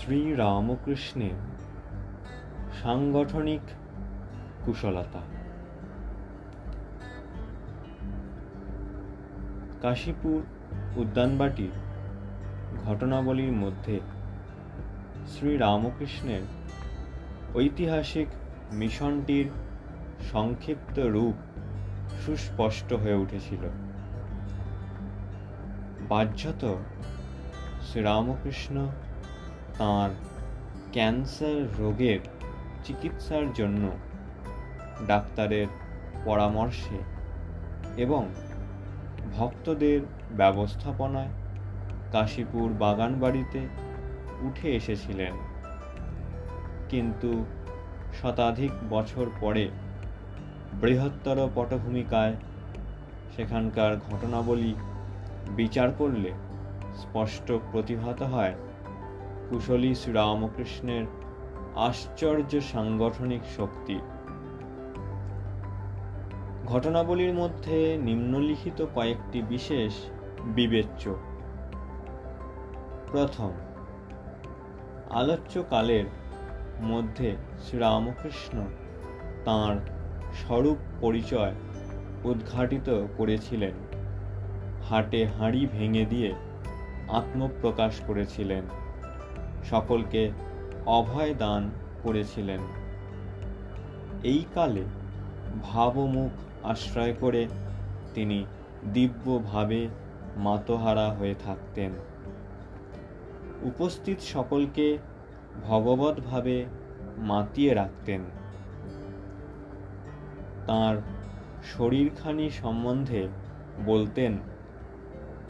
শ্রীরামকৃষ্ণের সাংগঠনিক কুশলতা। কাশীপুর উদ্যানবাটির ঘটনাবলীর মধ্যে শ্রীরামকৃষ্ণের ঐতিহাসিক মিশনটির সংক্ষিপ্ত রূপ সুস্পষ্ট হয়ে উঠেছিল। বাহ্যত শ্রীরামকৃষ্ণ তাঁর ক্যান্সার রোগের চিকিৎসার জন্য ডাক্তারের পরামর্শে এবং ভক্তদের ব্যবস্থাপনায় কাশীপুর বাগানবাড়িতে উঠে এসেছিলেন, কিন্তু শতাধিক বছর পরে বৃহত্তর পটভূমিকায় সেখানকার ঘটনাবলী বিচার করলে স্পষ্ট প্রতিভাত হয় কুশলী শ্রীরামকৃষ্ণের আশ্চর্য সাংগঠনিক শক্তি। ঘটনাবলীর মধ্যে নিম্নলিখিত কয়েকটি বিশেষ বিবেচ্য। প্রথম, আলোচ্যকালের মধ্যে শ্রীরামকৃষ্ণ তাঁর স্বরূপ পরিচয় উদ্ঘাটিত করেছিলেন, হাটে হাঁড়ি ভেঙে দিয়ে আত্মপ্রকাশ করেছিলেন, সকলকে অভয় দান করেছিলেন। এই কালে ভাবমুখ আশ্রয় করে তিনি দিব্যভাবে মাতোহারা হয়ে থাকতেন, উপস্থিত সকলকে ভগবৎভাবে মাতিয়ে রাখতেন। তাঁর শরীরখানি সম্বন্ধে বলতেন,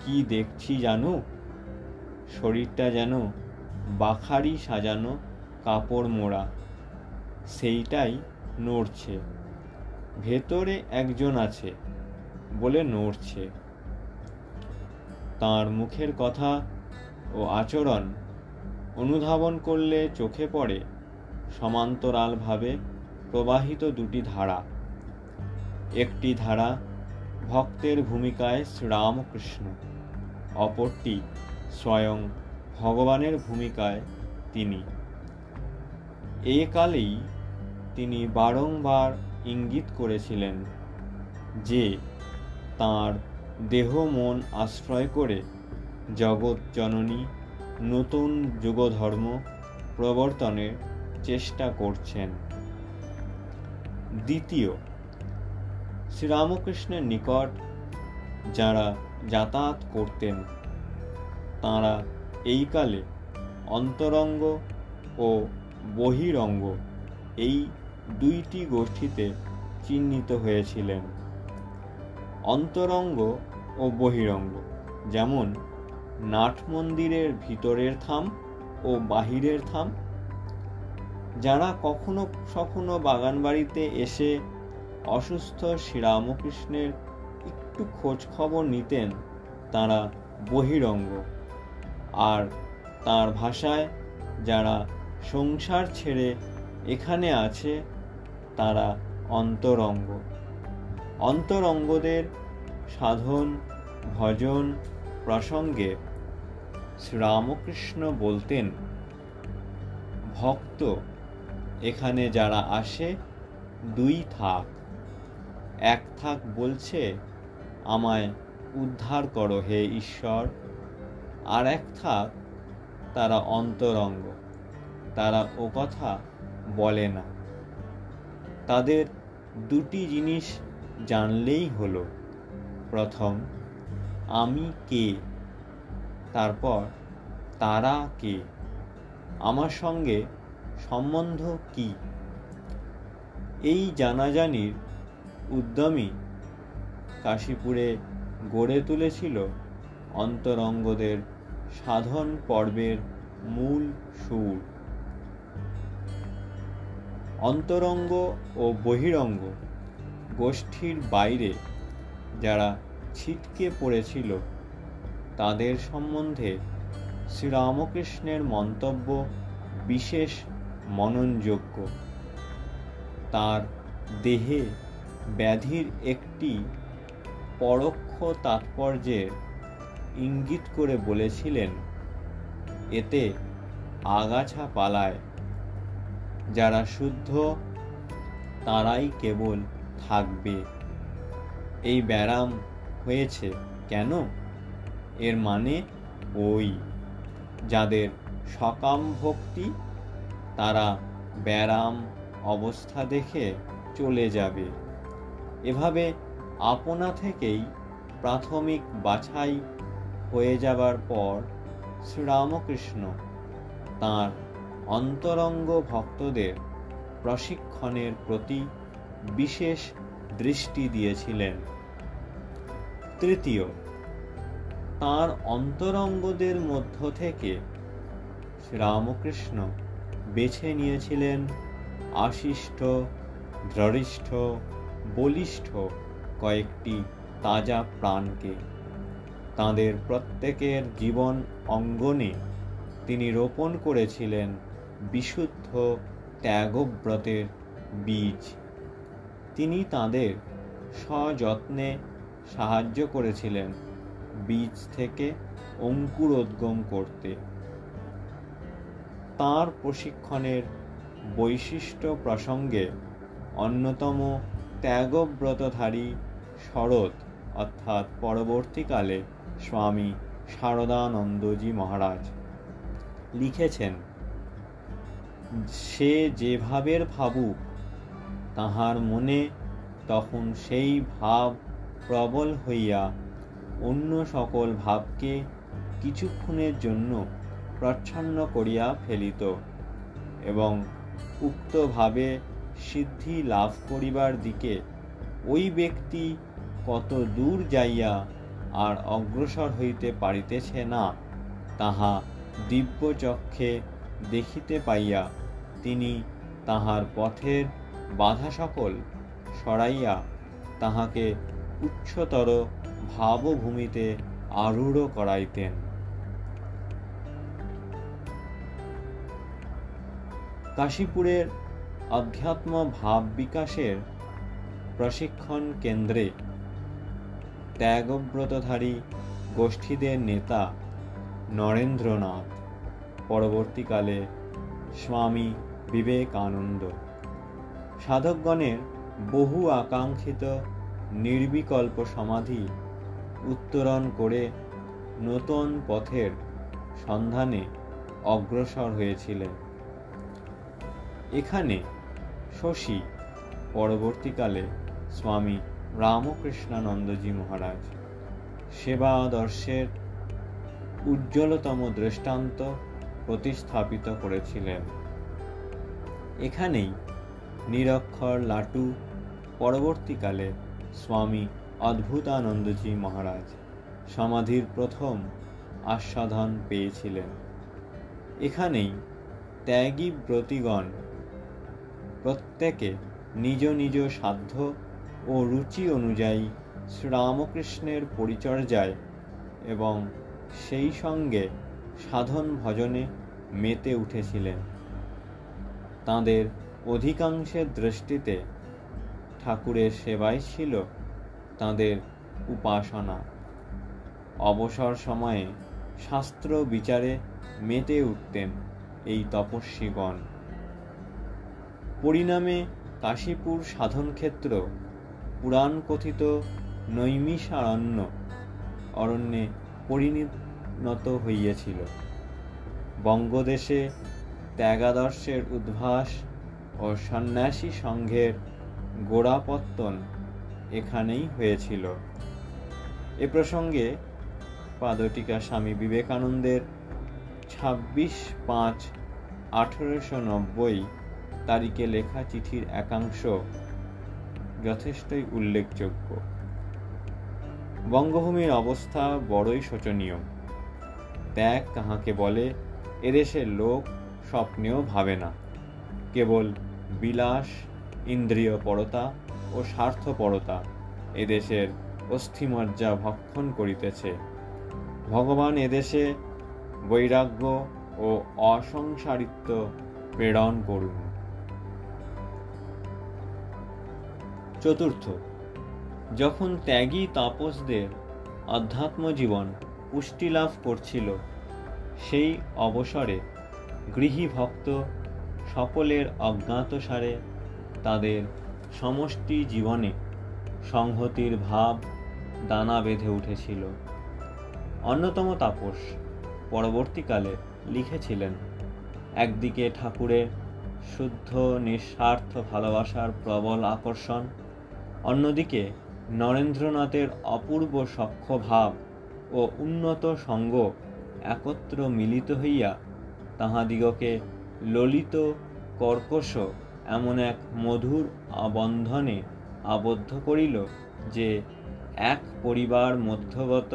কি দেখছি জানো, শরীরটা যেন বাখারি সাজানো কাপড় মোড়া, সেইটাই নড়ছে, ভেতরে একজন আছে বলে নড়ছে। তাঁর মুখের কথা ও আচরণ অনুধাবন করলে চোখে পড়ে সমান্তরালভাবে প্রবাহিত দুটি ধারা। একটি ধারা ভক্তের ভূমিকায় শ্রীরামকৃষ্ণ, অপরটি স্বয়ং ভগবানের ভূমিকায় তিনি। এ কালেই তিনি বারংবার ইঙ্গিত করেছিলেন যে তাঁর দেহ মন আশ্রয় করে জগৎ জননী নতুন যুগধর্ম প্রবর্তনের চেষ্টা করছেন। দ্বিতীয়, শ্রীরামকৃষ্ণের নিকট যারা যাতায়াত করতেন তাঁরা এই কালে অন্তরঙ্গ ও বহিরঙ্গ এই দুইটি গোষ্ঠীতে চিহ্নিত হয়েছিলেন। অন্তরঙ্গ ও বহিরঙ্গ যেমন নাট মন্দিরের ভিতরের থাম ও বাহিরের থাম। যারা কখনো কখনো বাগানবাড়িতে এসে অসুস্থ শ্রীরামকৃষ্ণের একটু খোঁজ খবর নিতেন তারা বহিরঙ্গ, আর তাঁর ভাষায় যারা সংসার ছেড়ে এখানে আছে তারা অন্তরঙ্গ। অন্তরঙ্গদের সাধন ভজন প্রসঙ্গে শ্রীরামকৃষ্ণ বলতেন, ভক্ত এখানে যারা আসে দুই থাক, এক থাক বলছে আমায় উদ্ধার করো হে ঈশ্বর, আর এক থাক তারা অন্তরঙ্গ, তারা ও কথা বলে না। তাদের দুটি জিনিস জানলেই হলো, প্রথম আমি কে, তারপর তারা কে, আমার সঙ্গে সম্বন্ধ কি। এই জানাজানির উদ্যমী কাশীপুরে গড়ে তুলেছিল অন্তরঙ্গদের সাধন পর্বের মূল সুর। অন্তরঙ্গ ও বহিরঙ্গ গোষ্ঠীর বাইরে যারা ছিটকে পড়েছিল তাদের সম্বন্ধে শ্রীরামকৃষ্ণের মন্তব্য বিশেষ মননযোগ্য। তার দেহে ব্যাধির একটি পরোক্ষ তাৎপর্যের ইঙ্গিত করে বলেছিলেন, এতে আগাছা পালায়। যারা শুদ্ধ তারাই কেবল থাকবে। এই ব্যারাম হয়েছে কেন? এর মানে ওই, যাদের সকাম ভক্তি তারা ব্যারাম অবস্থা দেখে চলে যাবে। এভাবে আপনা থেকেই প্রাথমিক বাছাই হয়ে যাবার পর শ্রীরামকৃষ্ণ তাঁর অন্তরঙ্গ ভক্তদের প্রশিক্ষণের প্রতি বিশেষ দৃষ্টি দিয়েছিলেন। তৃতীয়, তাঁর অন্তরঙ্গদের মধ্য থেকে শ্রীরামকৃষ্ণ বেছে নিয়েছিলেন আশিষ্ট, দৃঢ়, বলিষ্ঠ কয়েকটি তাজা প্রাণকে। তাঁদের প্রত্যেকের জীবন অঙ্গনে তিনি রোপণ করেছিলেন বিশুদ্ধ ত্যাগব্রতের বীজ। তিনি তাঁদের সযত্নে সাহায্য করেছিলেন বীজ থেকে অঙ্কুরোদ্গম করতে। তাঁর প্রশিক্ষণের বৈশিষ্ট্য প্রসঙ্গে অন্যতম ত্যাগব্রতধারী শরৎ অর্থাৎ পরবর্তীকালে স্বামী শারদানন্দজি মহারাজ লিখেছেন, সে যেভাবের ভাবুক তাহার মনে তখন সেই ভাব প্রবল হইয়া অন্য সকল ভাবকে কিছুক্ষণের জন্য প্রচ্ছন্ন করিয়া ফেলিত এবং উক্ত ভাবে সিদ্ধি লাভ করিবার দিকে ওই ব্যক্তি কত দূর যাইয়া আর অগ্রসর হইতে পারিতেছে না তাহা দিব্যচক্ষে দেখিতে পাইয়া তিনি তাহার পথের বাধা সকল সরাইয়া তাহাকে উচ্চতর ভাবভূমিতে আরূঢ় করাইতেন। কাশীপুরের অধ্যাত্ম ভাব বিকাশের প্রশিক্ষণ কেন্দ্রে ত্যাগব্রতধারী গোষ্ঠীদের নেতা নরেন্দ্রনাথ, পরবর্তীকালে স্বামী বিবেকানন্দ, সাধকগণের বহু আকাঙ্ক্ষিত নির্বিকল্প সমাধি উত্তরণ করে নতুন পথের সন্ধানে অগ্রসর হয়েছিলেন। এখানে শশী, পরবর্তীকালে স্বামী রামকৃষ্ণানন্দজি মহারাজ, সেবা আদর্শের উজ্জ্বলতম দৃষ্টান্ত প্রতিস্থাপিত করেছিলেন। এখানেই নিরক্ষর লাটু, পরবর্তীকালে স্বামী অদ্ভুতানন্দজি মহারাজ সমাধির প্রথম আস্বাদন পেয়েছিলেন। এখানেই ত্যাগী ব্রতীগণ প্রত্যেকে নিজ নিজ সাধ্য ও রুচি অনুযায়ী শ্রীরামকৃষ্ণের পরিচর্যায় এবং সেই সঙ্গে সাধন ভজনে মেতে উঠেছিলেন। তাঁদের অধিকাংশের দৃষ্টিতে ঠাকুরের সেবাই ছিল তাঁদের উপাসনা। অবসর সময়ে শাস্ত্র বিচারে মেতে উঠতেন এই তপস্বীগণ। পরিণামে কাশীপুর সাধনক্ষেত্র পুরাণ কথিত নৈমিষারণ্য অরণ্যে পরিণত হইয়াছিল। বঙ্গদেশে ত্যাগাদর্শের উদ্ভাস ও সন্ন্যাসী সংঘের গোড়াপত্তন এখানেই হয়েছিল। এ প্রসঙ্গে পাদটিকা স্বামী বিবেকানন্দের 26/5/1890 তারিখে লেখা চিঠির একাংশ যথেষ্টই উল্লেখযোগ্য। বঙ্গভূমির অবস্থা বড়ই শোচনীয়। ত্যাগ কাহাকে বলে এদেশের লোক স্বপ্নেও ভাবে না। কেবল বিলাস, ইন্দ্রিয়পরতা ও স্বার্থপরতা এদেশের অস্থিমজ্জা ভক্ষণ করিতেছে। ভগবান এদেশে বৈরাগ্য ও অসংসারিত্ব প্রেরণ করুন। চতুর্থ, যখন ত্যাগী তাপসদের অধ্যাত্ম জীবন পুষ্টি লাভ করছিল, সেই অবসরে গৃহী ভক্ত সকলের অজ্ঞাতসারে তাদের সমষ্টি জীবনে সংহতির ভাব দানা বেঁধে উঠেছিল। অন্যতম তাপস পরবর্তীকালে লিখেছিলেন, একদিকে ঠাকুরের শুদ্ধ নিঃস্বার্থ ভালোবাসার প্রবল আকর্ষণ, অন্যদিকে নরেন্দ্রনাথের অপূর্ব সখ্য ভাব ও উন্নত সঙ্গ একত্র মিলিত হইয়া তাহাদিগকে ললিত কর্কশ এমন এক মধুর বন্ধনে আবদ্ধ করিল যে এক পরিবার মধ্যগত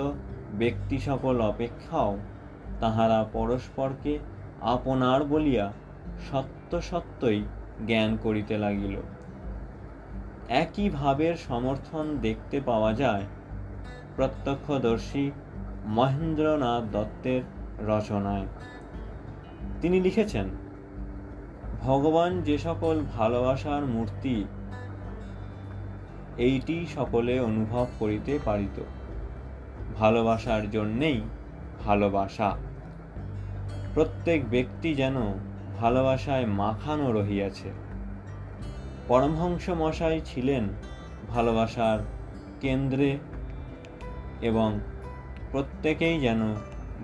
ব্যক্তি সকল অপেক্ষাও তাহারা পরস্পরকে আপনার বলিয়া সত্য সত্যই জ্ঞান করিতে লাগিল। একই ভাবের সমর্থন দেখতে পাওয়া যায় প্রত্যক্ষদর্শী মহেন্দ্রনাথ দত্তের রচনায়। তিনি লিখেছেন, ভগবান যে সকল ভালোবাসার মূর্তি, এইটি সকলে অনুভব করিতে পারিত। ভালোবাসার জন্যেই ভালোবাসা। প্রত্যেক ব্যক্তি যেন ভালোবাসায় মাখানো রহিয়াছে। পরমহংস মশাই ছিলেন ভালোবাসার কেন্দ্রে এবং প্রত্যেকেই যেন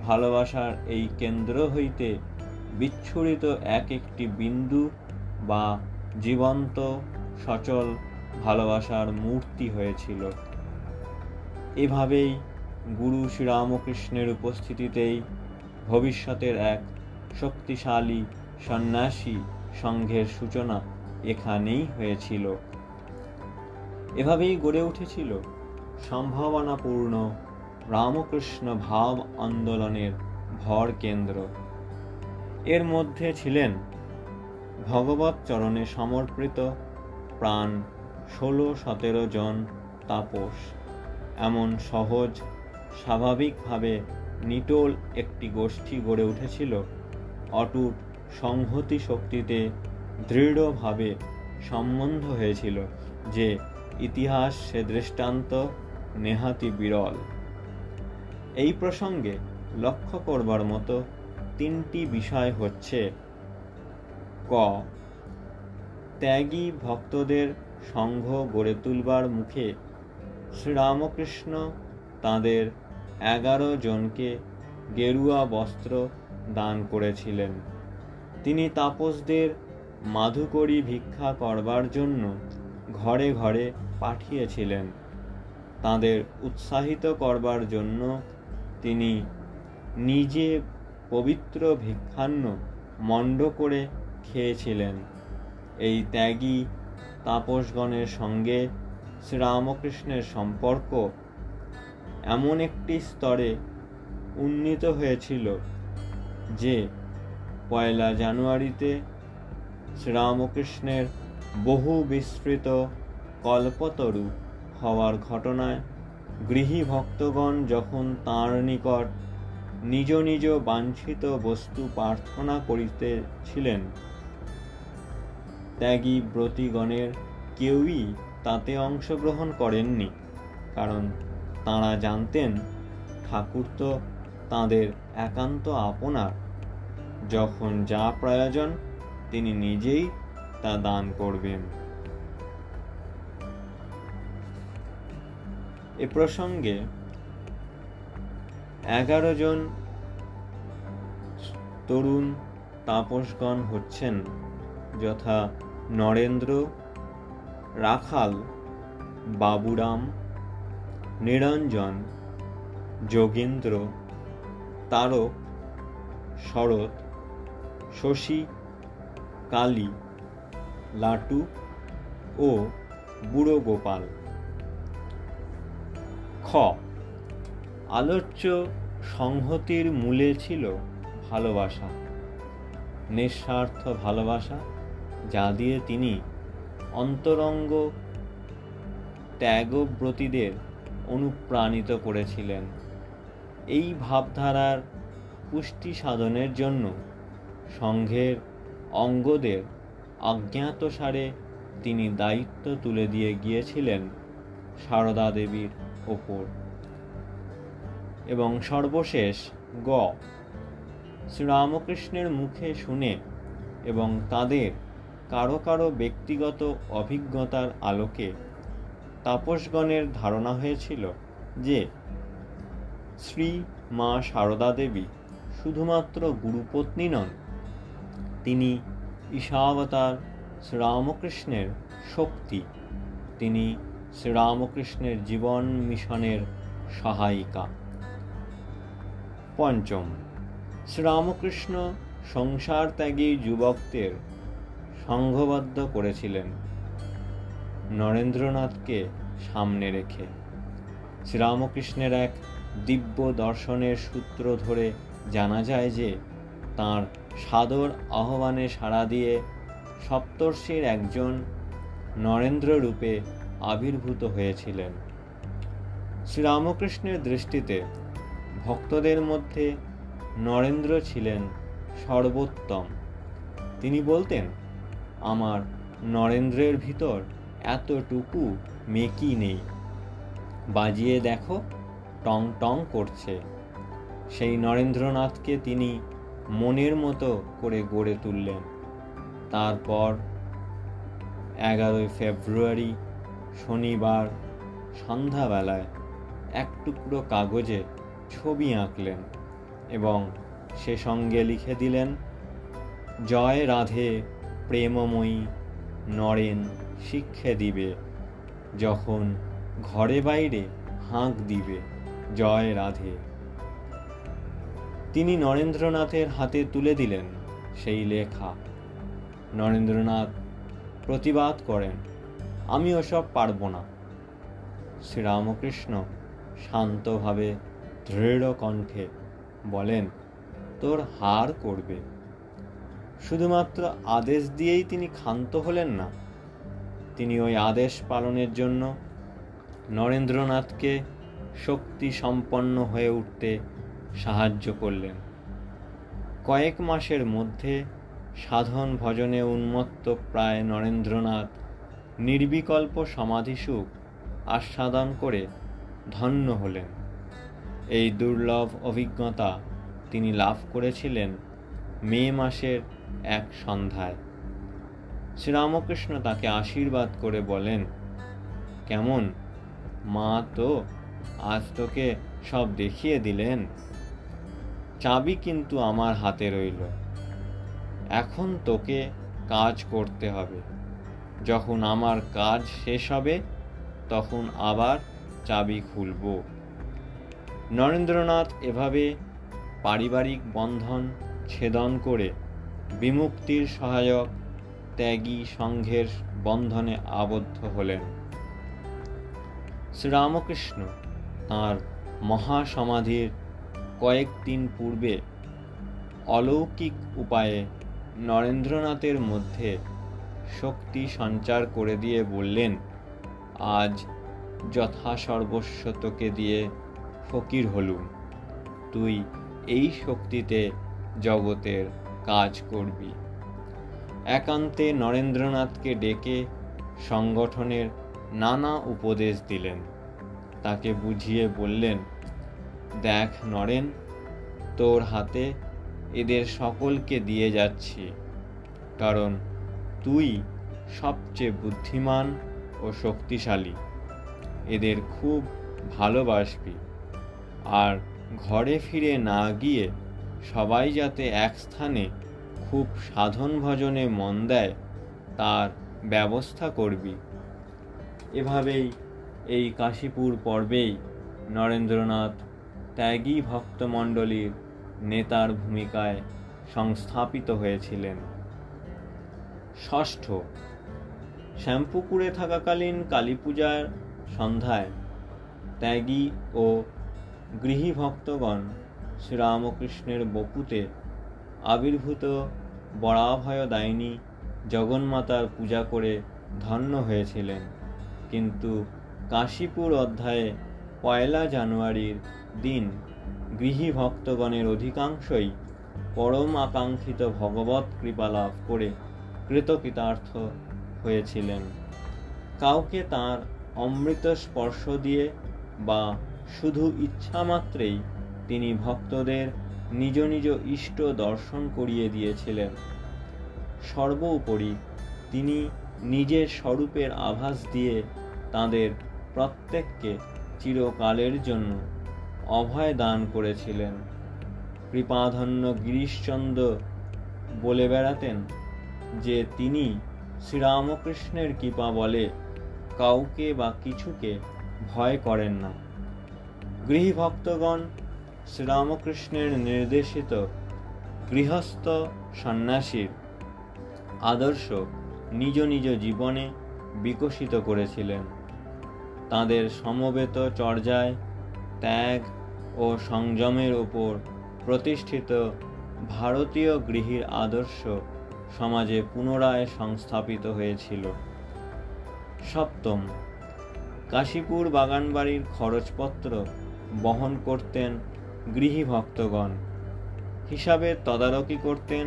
ভালোবাসার এই কেন্দ্র হইতে বিচ্ছুরিত এক একটি বিন্দু বা জীবন্ত সচল ভালোবাসার মূর্তি হয়েছিল। এভাবেই গুরু শ্রীরামকৃষ্ণের উপস্থিতিতেই ভবিষ্যতের এক শক্তিশালী সন্ন্যাসী সংঘের সূচনা এখানেই হয়েছিল। এভাবেই গড়ে উঠেছিল সম্ভাবনাপূর্ণ রামকৃষ্ণ ভাব আন্দোলনের ভর কেন্দ্র। এর মধ্যে ছিলেন ভগবত চরণে সমর্পিত প্রাণ 16-17 জন তাপস। এমন সহজ স্বাভাবিকভাবে নিটোল একটি গোষ্ঠী গড়ে উঠেছিল অটুট সংহতি শক্তিতে দৃঢ়ভাবে সম্বন্ধ হয়েছিল যে ইতিহাস সে দৃষ্টান্ত নেহাতি বিরল। এই প্রসঙ্গে লক্ষ্য করবার মতো 3টি বিষয় হচ্ছে: ক, ত্যাগী ভক্তদের সংঘ গড়ে তুলবার মুখে শ্রীরামকৃষ্ণ তাঁদের 11 জনকে গেরুয়া বস্ত্র দান করেছিলেন। তিনি তাপসদের মাধুকরী ভিক্ষা করবার জন্য ঘরে ঘরে পাঠিয়েছিলেন। তাঁদের উৎসাহিত করবার জন্য তিনি নিজে পবিত্র ভিক্ষান্ন মণ্ড করে খেয়েছিলেন। এই ত্যাগী তাপসগণের সঙ্গে শ্রীরামকৃষ্ণের সম্পর্ক এমন একটি স্তরে উন্নীত হয়েছিল যে 1 জানুয়ারিতে শ্রীরামকৃষ্ণের বহু বিস্তৃত কল্পতরু হওয়ার ঘটনায় গৃহী ভক্তগণ যখন তাঁর নিকট নিজ নিজ বাঞ্ছিত বস্তু প্রার্থনা করিতেছিলেন, ত্যাগী ব্রতীগণের কেউই তাতে অংশগ্রহণ করেননি, কারণ তাঁরা জানতেন ঠাকুর তো তাঁদের একান্ত আপনার। যখন যা প্রয়োজন তিনি নিজেই তা দান করবেন। এ প্রসঙ্গে 11 জন তরুণ তাপসগণ হচ্ছেন যথা নরেন্দ্র, রাখাল, বাবুরাম, নিরঞ্জন, যোগীন্দ্র, তারক, শরৎ, শশী, কালী, লাটু ও বুড়ো গোপাল। খ, আলোচ্য সংহতির মূলে ছিল ভালোবাসা, নিঃস্বার্থ ভালোবাসা, যা দিয়ে তিনি অন্তরঙ্গ ত্যাগব্রতীদের অনুপ্রাণিত করেছিলেন। এই ভাবধারার পুষ্টি সাধনের জন্য সংঘের অঙ্গদের অজ্ঞাতসারে তিনি দায়িত্ব তুলে দিয়ে গিয়েছিলেন সারদা দেবীর ওপর। এবং সর্বশেষ গ, শ্রীরামকৃষ্ণের মুখে শুনে এবং তাদের কারো কারো ব্যক্তিগত অভিজ্ঞতার আলোকে তাপসগণের ধারণা হয়েছিল যে শ্রী মা সারদা দেবী শুধুমাত্র গুরুপত্নী নন, তিনি ঈশাবতার শ্রীরামকৃষ্ণের শক্তি, তিনি শ্রীরামকৃষ্ণের জীবন মিশনের সহায়িকা। পঞ্চম, শ্রীরামকৃষ্ণ সংসার ত্যাগী যুবকদের সংঘবদ্ধ করেছিলেন নরেন্দ্রনাথকে সামনে রেখে। শ্রীরামকৃষ্ণের এক দিব্য দর্শনের সূত্র ধরে জানা যায় যে তাঁর সাদর আহ্বানে সাড়া দিয়ে সপ্তর্ষির একজন নরেন্দ্র রূপে আবির্ভূত হয়েছিলেন। শ্রীরামকৃষ্ণের দৃষ্টিতে ভক্তদের মধ্যে নরেন্দ্র ছিলেন সর্বোত্তম। তিনি বলতেন, আমার নরেন্দ্রের ভিতর এতটুকু মেকি নেই, বাজিয়ে দেখো, টং টং করছে। সেই নরেন্দ্রনাথকে তিনি মনের মতো করে গড়ে তুললেন। তারপর 11 ফেব্রুয়ারি শনিবার সন্ধ্যাবেলায় এক টুকরো কাগজে ছবি আঁকলেন এবং সে সঙ্গে লিখে দিলেন, জয় রাধে প্রেমময়ী নরেন শিক্ষে দিবে, যখন ঘরে বাইরে হাঁক দিবে, জয় রাধে। তিনি নরেন্দ্রনাথের হাতে তুলে দিলেন সেই লেখা। নরেন্দ্রনাথ প্রতিবাদ করেন, আমি ওসব পারব না। শ্রীরামকৃষ্ণ শান্তভাবে দৃঢ় কণ্ঠে বলেন, তোর হার করবে। শুধুমাত্র আদেশ দিয়েই তিনি ক্ষান্ত হলেন না, তিনি ওই আদেশ পালনের জন্য নরেন্দ্রনাথকে শক্তি সম্পন্ন হয়ে উঠতে সাহায্য করলেন। কয়েক মাসের মধ্যে সাধন ভজনে উন্মত্ত প্রায় নরেন্দ্রনাথ নির্বিকল্প সমাধিসুখ আস্বাদন করে ধন্য হলেন। এই দুর্লভ অভিজ্ঞতা তিনি লাভ করেছিলেন মে মাসের এক সন্ধ্যায়। শ্রীরামকৃষ্ণ তাকে আশীর্বাদ করে বলেন, কেমন মা, তো আজ তোকে সব দেখিয়ে দিলেন, চাবি কিন্তু আমার হাতে রইল। এখন তোকে কাজ করতে হবে, যখন আমার কাজ শেষ হবে তখন আবার চাবি খুলব। নরেন্দ্রনাথ এভাবে পারিবারিক বন্ধন ছেদন করে বিমুক্তির সহায়ক ত্যাগী সংঘের বন্ধনে আবদ্ধ হলেন। শ্রীরামকৃষ্ণ তাঁর মহাসমাধির কয়েকদিন পূর্বে অলৌকিক উপায়ে নরেন্দ্রনাথের মধ্যে শক্তি সঞ্চার করে দিয়ে বললেন, আজ যথাসর্বস্ব তোকে দিয়ে ফকির হলুম, তুই এই শক্তিতে জগতের কাজ করবি। একান্তে নরেন্দ্রনাথকে ডেকে সংগঠনের নানা উপদেশ দিলেন। তাকে বুঝিয়ে বললেন, দেখ নরেন, তোর হাতে এদের সকলকে দিয়ে যাচ্ছি, কারণ তুই সবচেয়ে বুদ্ধিমান ও শক্তিশালী। এদের খুব ভালোবাসবি, আর ঘরে ফিরে না গিয়ে সবাই যাতে এক স্থানে খুব সাধন ভজনে মন দেয় তার ব্যবস্থা করবি। এভাবেই এই কাশীপুর পর্বেই নরেন্দ্রনাথ ত্যাগী ভক্তমণ্ডলীর নেতার ভূমিকায় সংস্থাপিত হয়েছিলেন। ষষ্ঠ, শ্যামপুকুরে থাকাকালীন কালীপূজার সন্ধ্যায় ত্যাগী ও গৃহী ভক্তগণ শ্রীরামকৃষ্ণের বপুতে আবির্ভূত বরাভয়দায়িনী জগন্মাতার পূজা করে ধন্য হয়েছিলেন। কিন্তু কাশীপুর অধ্যায়ে 1 জানুয়ারির দিন গৃহী ভক্তগণের অধিকাংশই পরম আকাঙ্ক্ষিত ভগবৎ কৃপা লাভ করে কৃতকৃতার্থ হয়েছিলেন। কাউকে তাঁর অমৃত স্পর্শ দিয়ে বা শুধু ইচ্ছা মাত্রেই তিনি ভক্তদের নিজ নিজ ইষ্ট দর্শন করিয়ে দিয়েছিলেন। সর্বোপরি তিনি নিজের স্বরূপের আভাস দিয়ে তাঁদের প্রত্যেককে চিরকালের জন্য অভয় দান করেছিলেন। কৃপাধন্য গিরিশচন্দ্র বলে বেড়াতেন যে তিনি শ্রীরামকৃষ্ণের কৃপা বলে কাউকে বা কিছুকে ভয় করেন না। গৃহী ভক্তগণ শ্রীরামকৃষ্ণের নির্দেশিত গৃহস্থ সন্ন্যাসীর আদর্শ নিজ নিজ জীবনে বিকশিত করেছিলেন। তাঁদের সমবেত চর্যায় ত্যাগ ও সংযমের ওপর প্রতিষ্ঠিত ভারতীয় গৃহীর আদর্শ সমাজে পুনরায় সংস্থাপিত হয়েছিল। সপ্তম, কাশীপুর বাগানবাড়ির খরচপত্র বহন করতেন গৃহী ভক্তগণ। হিসাবে তদারকি করতেন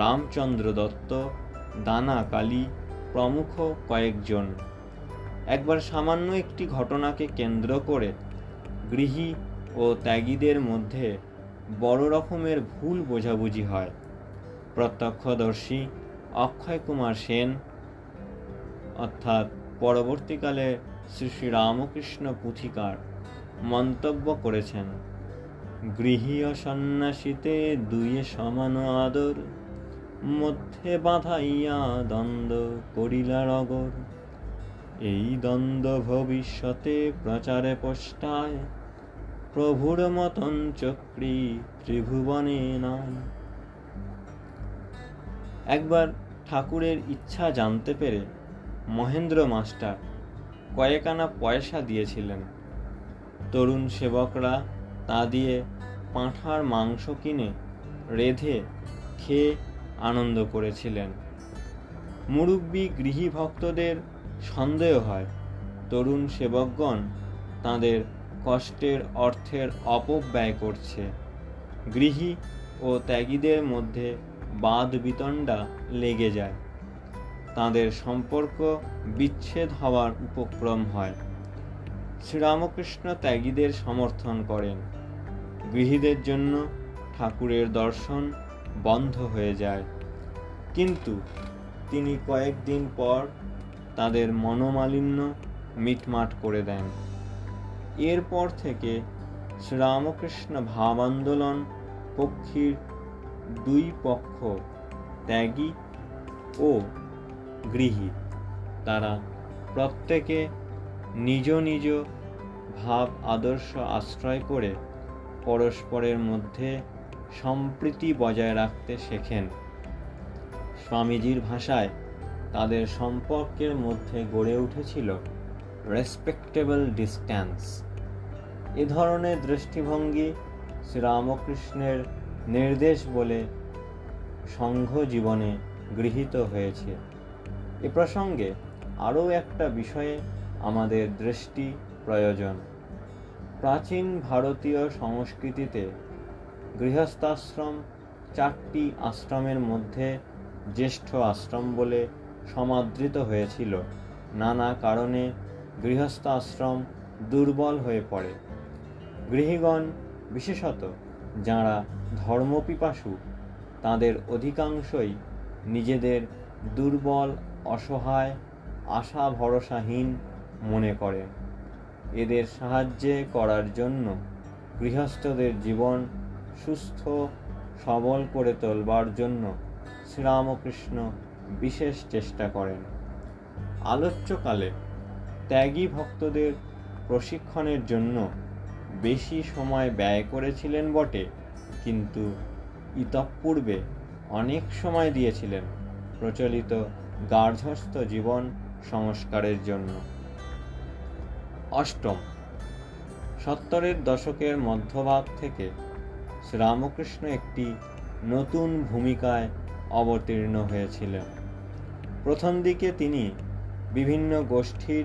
রামচন্দ্র দত্ত, দানা কালী প্রমুখ কয়েকজন। একবার সামান্য একটি ঘটনাকে কেন্দ্র করে গৃহী ও ত্যাগীদের মধ্যে বড় রকমের ভুল বোঝাবুঝি হয়। প্রত্যক্ষদর্শী অক্ষয় কুমার সেন অর্থাৎ পরবর্তীকালে শ্রী শ্রী রামকৃষ্ণ পুথিকার মন্তব্য করেছেন, গৃহী ও সন্ন্যাসীতে দুইয়ে সমান আদর, মধ্যে বাঁধাইয়া দ্বন্দ্ব করিলা রগর। এই দ্বন্দ্ব ভবিষ্যতে প্রচারে পষ্টায়, প্রভুর মতন চক্রী ত্রিভুবনে নাই। একবার ঠাকুরের ইচ্ছা জানতে পেরে মহেন্দ্র মাস্টার কয়েকানা পয়সা দিয়েছিলেন। তরুণ সেবকরা তা দিয়ে পাঁঠার মাংস কিনে রেঁধে খেয়ে আনন্দ করেছিলেন। মুরুব্বি গৃহী ভক্তদের সন্দেহ হয় তরুণ সেবকগণ তাঁদের কষ্টের অর্থের অপব্যয় করছে। গৃহী ও ত্যাগীদের মধ্যে বাদ বিতণ্ডা লেগে যায়। তাঁদের সম্পর্ক বিচ্ছেদ হওয়ার উপক্রম হয়। শ্রীরামকৃষ্ণ ত্যাগীদের সমর্থন করেন। গৃহীদের জন্য ঠাকুরের দর্শন বন্ধ হয়ে যায়, কিন্তু তিনি কয়েকদিন পর তাদের মনোমালিন্য মিটমাট করে দেন। এরপর থেকে শ্রীরামকৃষ্ণ ভাব আন্দোলন পক্ষীর দুই পক্ষ, ত্যাগী ও গৃহী, তারা প্রত্যেকে নিজ নিজ ভাব আদর্শ আশ্রয় করে পরস্পরের মধ্যে সম্প্রীতি বজায় রাখতে শেখেন। স্বামীজির ভাষায় তাদের সম্পর্কের মধ্যে গড়ে উঠেছিল রেসপেক্টেবল ডিস্ট্যান্স। এ ধরনের দৃষ্টিভঙ্গি শ্রীরামকৃষ্ণের নির্দেশ বলে সংঘ জীবনে গৃহীত হয়েছে। এ প্রসঙ্গে আরও একটা বিষয়ে আমাদের দৃষ্টি প্রয়োজন। প্রাচীন ভারতীয় সংস্কৃতিতে গৃহস্থাশ্রম চারটি আশ্রমের মধ্যে জ্যেষ্ঠ আশ্রম বলে সমাদৃত হয়েছিল। নানা কারণে গৃহস্থ আশ্রম দুর্বল হয়ে পড়ে। গৃহীগণ, বিশেষত যাঁরা ধর্মপিপাসু, তাদের অধিকাংশই নিজেদের দুর্বল, অসহায়, আশা ভরসাহীন মনে করেন। এদের সাহায্যে করার জন্য গৃহস্থদের জীবন সুস্থ সবল করে তোলবার জন্য শ্রীরামকৃষ্ণ বিশেষ চেষ্টা করেন। আলোচ্যকালে ত্যাগী ভক্তদের প্রশিক্ষণের জন্য বেশি সময় ব্যয় করেছিলেন বটে, কিন্তু ইতঃপূর্বে অনেক সময় দিয়েছিলেন প্রচলিত গার্হস্থ্য জীবন সংস্কারের জন্য। অষ্টম, 70-এর দশকের মধ্যভাগ থেকে শ্রীরামকৃষ্ণ একটি নতুন ভূমিকায় অবতীর্ণ হয়েছিলেন। প্রথম দিকে তিনি বিভিন্ন গোষ্ঠীর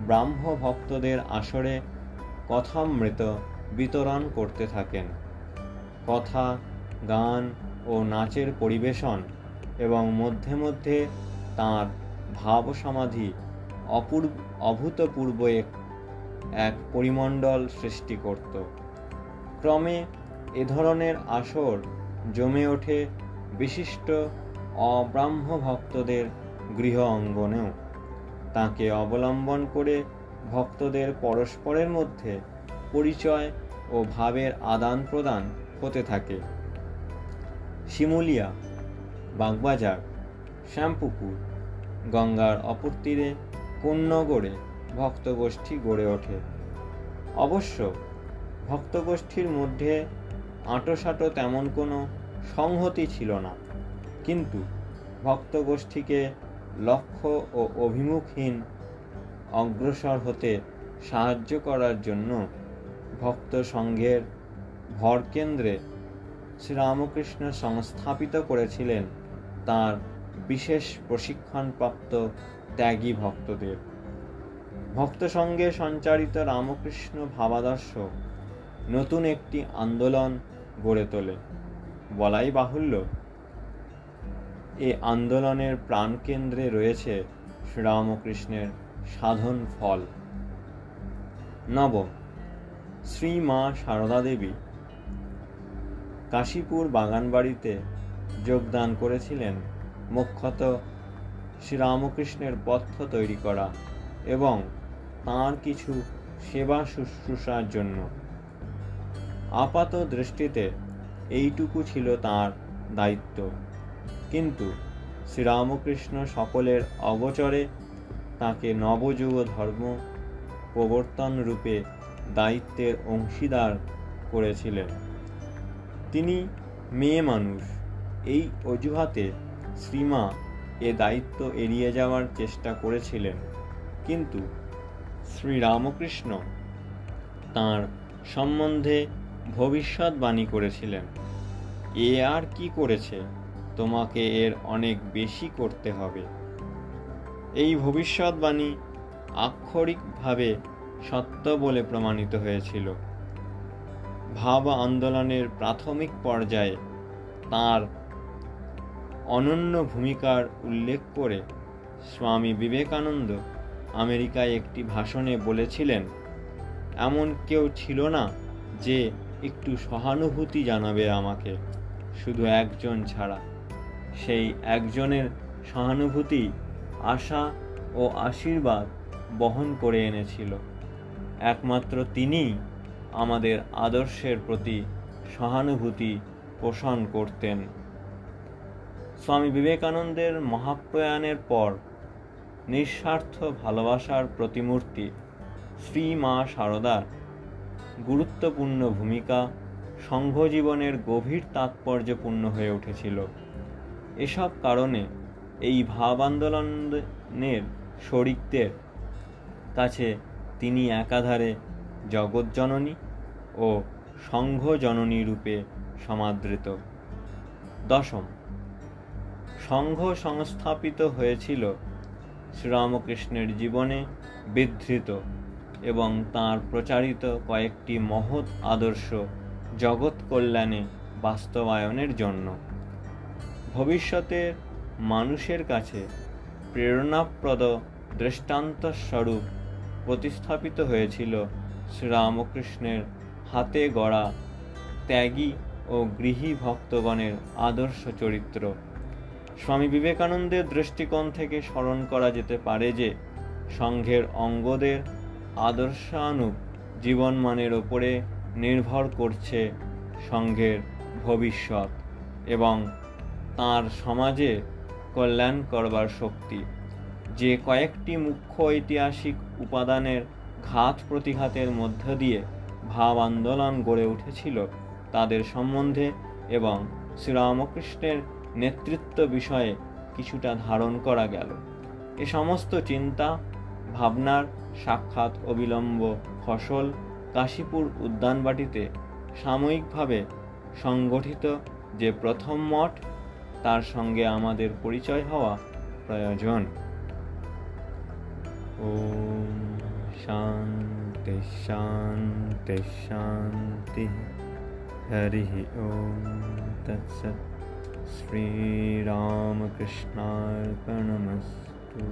ব্রাহ্ম ভক্তদের আসরে কথামৃত বিতরণ করতে থাকেন। কথা, গান ও নাচের পরিবেশন এবং মধ্যে মধ্যে তাঁর ভাব সমাধি অভূতপূর্ব এক পরিমণ্ডল সৃষ্টি করত। ক্রমে এ ধরনের আসর জমে ওঠে বিশিষ্ট অব্রাহ্ম ভক্তদের গৃহ অঙ্গনেও। তাকে অবলম্বন করে ভক্তদের পরস্পরের মধ্যে পরিচয় ও ভাবের আদান প্রদান হতে থাকে। শিমুলিয়া, বাগবাজার, শ্যামপুকুর, গঙ্গার অপর তীরে কোন্নগরে ভক্তগোষ্ঠী গড়ে ওঠে। অবশ্য ভক্তগোষ্ঠীর মধ্যে আঁটোসাঁটো তেমন কোনো সংহতি ছিল না, কিন্তু ভক্তগোষ্ঠীকে লক্ষ্য ও অভিমুখহীন অগ্রসর হতে সাহায্য করার জন্য ভক্ত সংঘের ভরকেন্দ্রে শ্রীরামকৃষ্ণ সংস্থাপিত করেছিলেন তাঁর বিশেষ প্রশিক্ষণপ্রাপ্ত ত্যাগী ভক্তদের। ভক্ত সঙ্গে সঞ্চারিত রামকৃষ্ণ ভাবাদর্শ নতুন একটি আন্দোলন গড়ে তোলে। বলাই বাহুল্য, এ আন্দোলনের প্রাণকেন্দ্রে রয়েছে শ্রীরামকৃষ্ণের সাধন ফল। নবম, শ্রী মা সারদা দেবী কাশীপুর বাগানবাড়িতে যোগদান করেছিলেন মুখ্যত শ্রীরামকৃষ্ণের পথ্য তৈরি করা এবং তাঁর কিছু সেবা শুশ্রূষার জন্য। আপাত দৃষ্টিতে এইটুকু ছিল তাঁর দায়িত্ব, কিন্তু শ্রীরামকৃষ্ণ সকলের অগোচরে তাঁকে নবযুগ ধর্ম প্রবর্তন রূপে দায়িত্বের অংশীদার করেছিলেন। তিনি মেয়ে মানুষ, এই অজুহাতে শ্রীমা এ দায়িত্ব এড়িয়ে যাওয়ার চেষ্টা করেছিলেন, কিন্তু শ্রীরামকৃষ্ণ তাঁর সম্বন্ধে ভবিষ্যৎবাণী করেছিলেন, এ আর কি করেছে, তোমাকে এর অনেক বেশি করতে হবে। এই ভবিষ্যৎবাণী আক্ষরিকভাবে সত্য বলে প্রমাণিত হয়েছিল। ভাব আন্দোলনের প্রাথমিক পর্যায়ে তাঁর অনন্য ভূমিকার উল্লেখ করে স্বামী বিবেকানন্দ আমেরিকায় একটি ভাষণে বলেছিলেন, এমন কেউ ছিল না যে একটু সহানুভূতি জানাবে আমাকে, শুধু একজন ছাড়া। সেই একজনের সহানুভূতি আশা ও আশীর্বাদ বহন করে এনেছিল। একমাত্র তিনিই আমাদের আদর্শের প্রতি সহানুভূতি পোষণ করতেন। স্বামী বিবেকানন্দের মহাপ্রয়াণের পর নিঃস্বার্থ ভালোবাসার প্রতিমূর্তি শ্রী মা সারদার গুরুত্বপূর্ণ ভূমিকা সংঘ জীবনের গভীর তাৎপর্যপূর্ণ হয়ে উঠেছিল। এসব কারণে এই ভাব আন্দোলনের শরিকদের কাছে তিনি একাধারে জগৎজননী ও সংঘ জননী রূপে সমাদৃত। দশম, সংঘ সংস্থাপিত হয়েছিল শ্রীরামকৃষ্ণের জীবনে বিধৃত এবং তাঁর প্রচারিত কয়েকটি মহৎ আদর্শ জগৎ কল্যাণে বাস্তবায়নের জন্য। ভবিষ্যতের মানুষের কাছে প্রেরণাপ্রদ দৃষ্টান্তস্বরূপ প্রতিস্থাপিত হয়েছিল শ্রীরামকৃষ্ণের হাতে গড়া ত্যাগী ও গৃহী ভক্তগণের আদর্শ চরিত্র। স্বামী বিবেকানন্দের দৃষ্টিকোণ থেকে স্মরণ করা যেতে পারে যে সংঘের অঙ্গদের আদর্শানুগ জীবনমানের ওপরে নির্ভর করছে সংঘের ভবিষ্যৎ এবং তাঁর সমাজে কল্যাণ করবার শক্তি। যে কয়েকটি মুখ্য ঐতিহাসিক উপাদানের ঘাত প্রতিঘাতের মধ্য দিয়ে ভাব আন্দোলন গড়ে উঠেছিল তাদের সম্বন্ধে এবং শ্রীরামকৃষ্ণের নেতৃত্ব বিষয়ে কিছুটা ধারণ করা গেল। এ সমস্ত চিন্তা ভাবনার সাক্ষাৎ অবিলম্ব ফসল কাশীপুর উদ্যানবাটিতে সাময়িকভাবে সংগঠিত যে প্রথম মঠ, তার সঙ্গে আমাদের পরিচয় হওয়া প্রয়োজন। ওম শান্তি শান্তি শান্তি। হরি ওম তৎসৎ। শ্রীরামকৃষ্ণার্পণমস্তু।